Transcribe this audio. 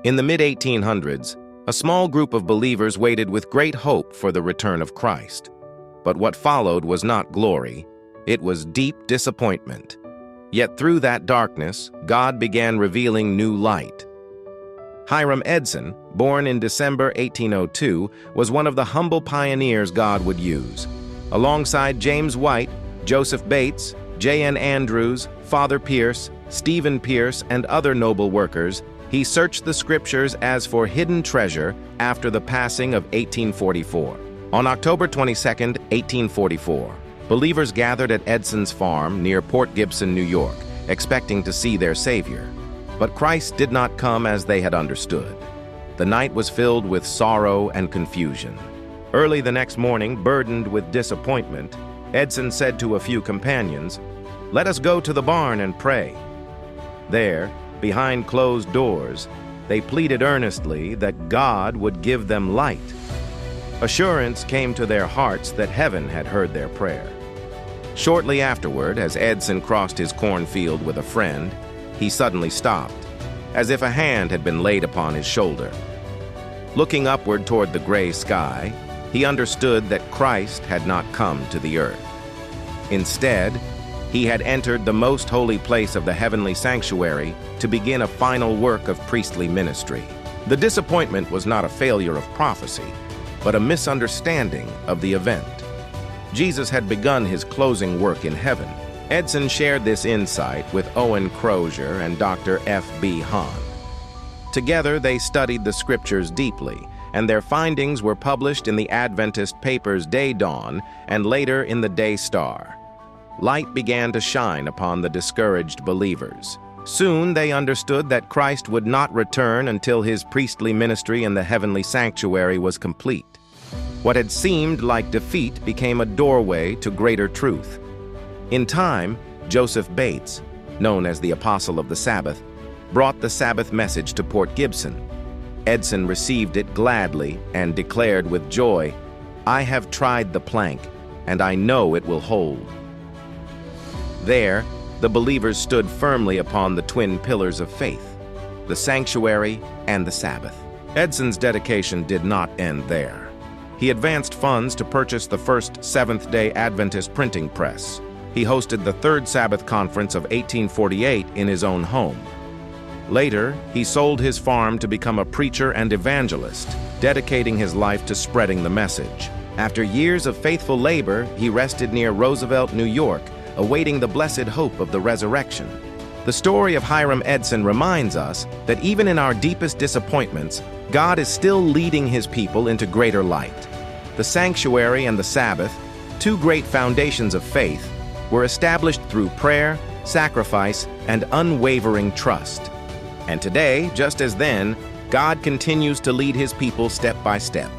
In the mid-1800s, a small group of believers waited with great hope for the return of Christ. But what followed was not glory, it was deep disappointment. Yet through that darkness, God began revealing new light. Hiram Edson, born in December 1802, was one of the humble pioneers God would use. Alongside James White, Joseph Bates, J.N. Andrews, Father Pierce, Stephen Pierce, and other noble workers, he searched the scriptures as for hidden treasure after the passing of 1844. On October 22, 1844, believers gathered at Edson's farm near Port Gibson, New York, expecting to see their Savior. But Christ did not come as they had understood. The night was filled with sorrow and confusion. Early the next morning, burdened with disappointment, Edson said to a few companions, "Let us go to the barn and pray." There, behind closed doors, they pleaded earnestly that God would give them light. Assurance came to their hearts that heaven had heard their prayer. Shortly afterward, as Edson crossed his cornfield with a friend, he suddenly stopped, as if a hand had been laid upon his shoulder. Looking upward toward the gray sky, he understood that Christ had not come to the earth. Instead, he had entered the most holy place of the heavenly sanctuary to begin a final work of priestly ministry. The disappointment was not a failure of prophecy, but a misunderstanding of the event. Jesus had begun his closing work in heaven. Edson shared this insight with Owen Crozier and Dr. F.B. Hahn. Together, they studied the scriptures deeply, and their findings were published in the Adventist papers Day Dawn and later in the Day Star. Light began to shine upon the discouraged believers. Soon they understood that Christ would not return until his priestly ministry in the heavenly sanctuary was complete. What had seemed like defeat became a doorway to greater truth. In time, Joseph Bates, known as the Apostle of the Sabbath, brought the Sabbath message to Port Gibson. Edson received it gladly and declared with joy, "I have tried the plank, and I know it will hold." There, the believers stood firmly upon the twin pillars of faith, the sanctuary and the Sabbath. Edson's dedication did not end there. He advanced funds to purchase the first Seventh-day Adventist printing press. He hosted the Third Sabbath Conference of 1848 in his own home. Later, he sold his farm to become a preacher and evangelist, dedicating his life to spreading the message. After years of faithful labor, he rested near Roosevelt, New York, awaiting the blessed hope of the resurrection. The story of Hiram Edson reminds us that even in our deepest disappointments, God is still leading his people into greater light. The sanctuary and the Sabbath, two great foundations of faith, were established through prayer, sacrifice, and unwavering trust. And today, just as then, God continues to lead his people step by step.